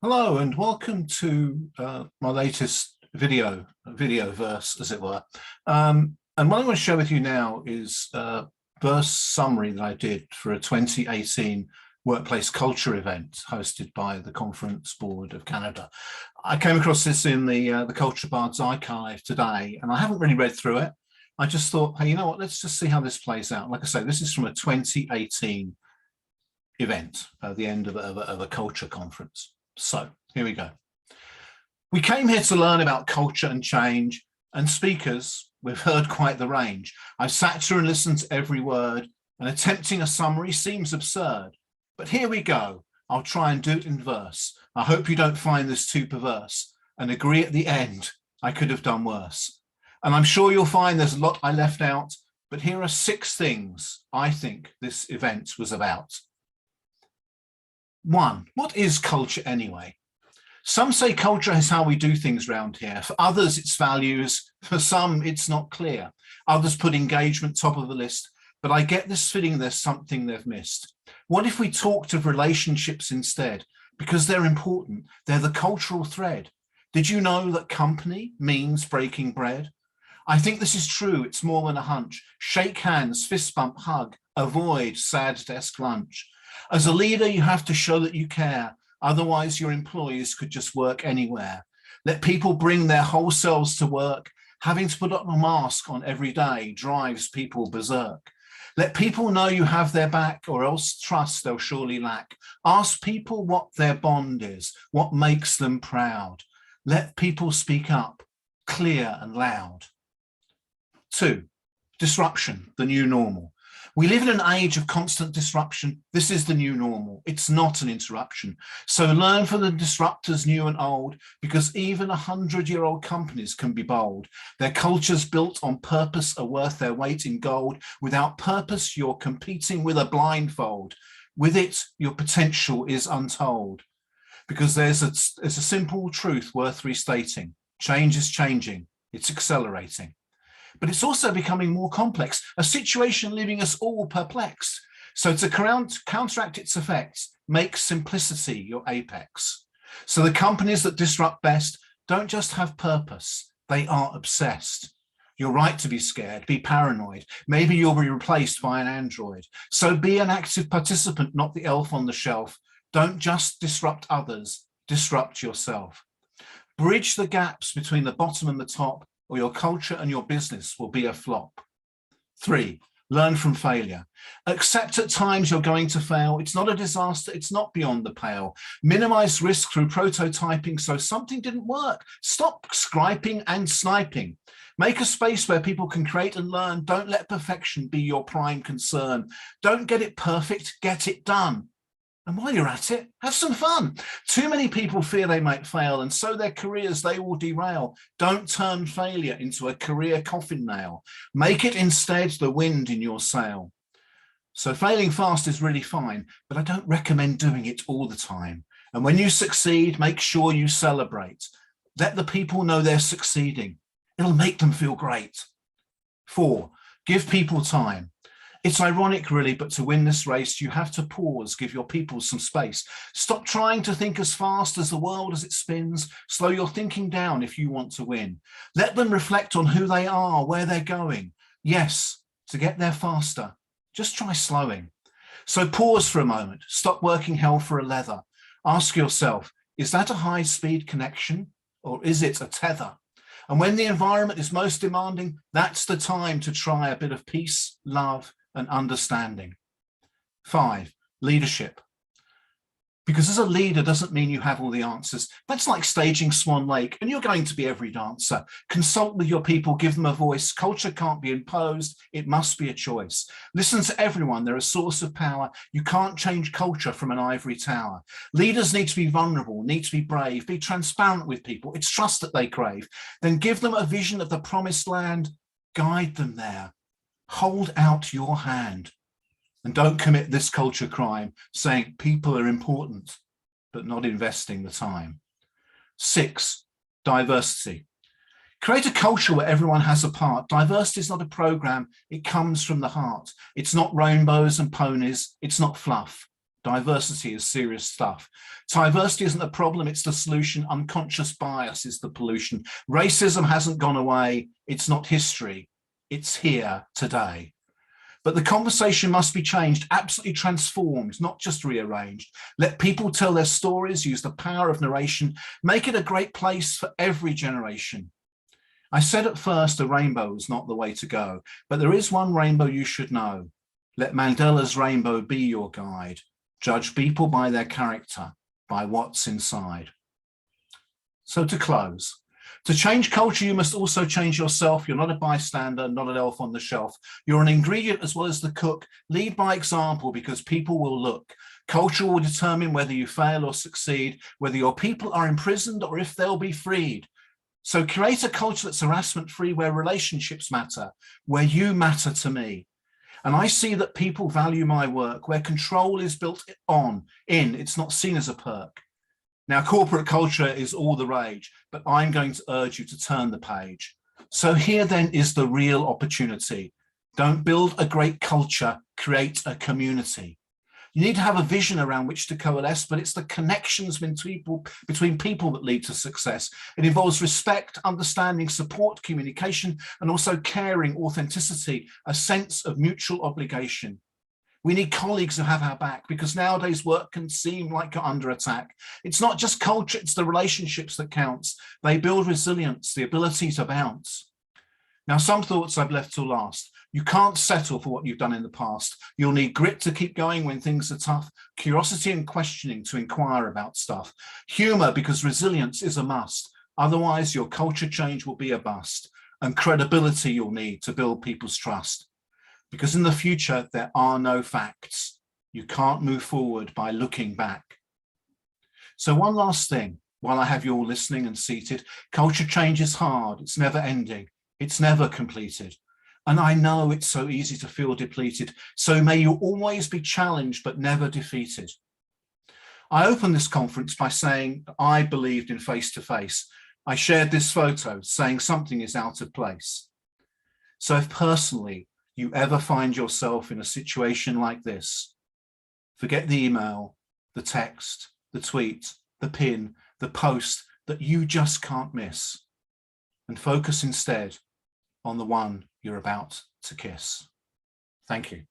Hello and welcome to my latest video verse, as it were. And what I'm going to share with you now is a verse summary that I did for a 2018 workplace culture event hosted by the Conference Board of Canada. I came across this in the Culture Bards archive today, and I haven't really read through it. I just thought, hey, you know what, let's just see how this plays out. Like I say, this is from a 2018 event at the end of a culture conference. So here we go. We came here to learn about culture and change, and speakers, we've heard quite the range. I've sat through and listened to every word, and attempting a summary seems absurd. But here we go. I'll try and do it in verse. I hope you don't find this too perverse and agree at the end I could have done worse. And I'm sure you'll find there's a lot I left out, but here are 6 things I think this event was about. 1, what is culture anyway? Some say culture is how we do things around here. For others, it's values. For some, it's not clear. Others put engagement top of the list, but I get this feeling there's something they've missed. What if we talked of relationships instead? Because they're important. They're the cultural thread. Did you know that company means breaking bread? I think this is true. It's more than a hunch. Shake hands, fist bump, hug, avoid sad desk lunch. As a leader, you have to show that you care. Otherwise, your employees could just work anywhere. Let people bring their whole selves to work. Having to put up a mask on every day drives people berserk. Let people know you have their back, or else trust they'll surely lack. Ask people what their bond is, what makes them proud. Let people speak up, clear and loud. 2, disruption, the new normal. We live in an age of constant disruption. This is the new normal. It's not an interruption. So learn from the disruptors new and old, because even 100-year-old companies can be bold. Their cultures built on purpose are worth their weight in gold. Without purpose, you're competing with a blindfold. With it, your potential is untold. Because there's a simple truth worth restating. Change is changing. It's accelerating. But it's also becoming more complex, a situation leaving us all perplexed. So to counteract its effects, make simplicity your apex. So the companies that disrupt best don't just have purpose, they are obsessed. You're right to be scared, be paranoid. Maybe you'll be replaced by an android. So be an active participant, not the elf on the shelf. Don't just disrupt others, disrupt yourself. Bridge the gaps between the bottom and the top, or your culture and your business will be a flop. 3, learn from failure. Accept at times you're going to fail. It's not a disaster. It's not beyond the pale. Minimize risk through prototyping. So something didn't work. Stop scriping and sniping. Make a space where people can create and learn. Don't let perfection be your prime concern. Don't get it perfect, get it done. And while you're at it, have some fun. Too many people fear they might fail, and so their careers they will derail. Don't turn failure into a career coffin nail. Make it instead the wind in your sail. So failing fast is really fine, but I don't recommend doing it all the time. And when you succeed, make sure you celebrate. Let the people know they're succeeding. It'll make them feel great. 4, give people time. It's ironic, really, but to win this race, you have to pause, give your people some space. Stop trying to think as fast as the world as it spins. Slow your thinking down if you want to win. Let them reflect on who they are, where they're going. Yes, to get there faster, just try slowing. So pause for a moment. Stop working hell for a leather. Ask yourself, is that a high-speed connection or is it a tether? And when the environment is most demanding, that's the time to try a bit of peace, love, and understanding. 5, leadership. Because as a leader doesn't mean you have all the answers. That's like staging Swan Lake, and you're going to be every dancer. Consult with your people, give them a voice. Culture can't be imposed, it must be a choice. Listen to everyone, they're a source of power. You can't change culture from an ivory tower. Leaders need to be vulnerable, need to be brave, be transparent with people. It's trust that they crave. Then give them a vision of the promised land, guide them there. Hold out your hand. And don't commit this culture crime, saying people are important, but not investing the time. 6, diversity. Create a culture where everyone has a part. Diversity is not a program, it comes from the heart. It's not rainbows and ponies, it's not fluff. Diversity is serious stuff. Diversity isn't a problem, it's the solution. Unconscious bias is the pollution. Racism hasn't gone away. It's not history. It's here today. But the conversation must be changed, absolutely transformed, not just rearranged. Let people tell their stories, use the power of narration, make it a great place for every generation. I said at first a rainbow is not the way to go, but there is one rainbow you should know. Let Mandela's rainbow be your guide. Judge people by their character, by what's inside. So to close, to change culture, you must also change yourself. You're not a bystander, not an elf on the shelf. You're an ingredient as well as the cook. Lead by example because people will look. Culture will determine whether you fail or succeed, whether your people are imprisoned or if they'll be freed. So create a culture that's harassment-free, where relationships matter, where you matter to me. And I see that people value my work, where control is built in, it's not seen as a perk. Now, corporate culture is all the rage, but I'm going to urge you to turn the page. So here then is the real opportunity. Don't build a great culture, create a community. You need to have a vision around which to coalesce, but it's the connections between people that lead to success. It involves respect, understanding, support, communication, and also caring, authenticity, a sense of mutual obligation. We need colleagues who have our back, because nowadays work can seem like you're under attack. It's not just culture, it's the relationships that counts. They build resilience, the ability to bounce. Now, some thoughts I've left till last. You can't settle for what you've done in the past. You'll need grit to keep going when things are tough, curiosity and questioning to inquire about stuff, humor because resilience is a must. Otherwise, your culture change will be a bust, and credibility you'll need to build people's trust. Because in the future, there are no facts. You can't move forward by looking back. So one last thing, while I have you all listening and seated, culture change is hard. It's never ending. It's never completed. And I know it's so easy to feel depleted. So may you always be challenged, but never defeated. I opened this conference by saying I believed in face-to-face. I shared this photo saying something is out of place. So if personally you ever find yourself in a situation like this, forget the email, the text, the tweet, the pin, the post that you just can't miss, and focus instead on the one you're about to kiss. Thank you.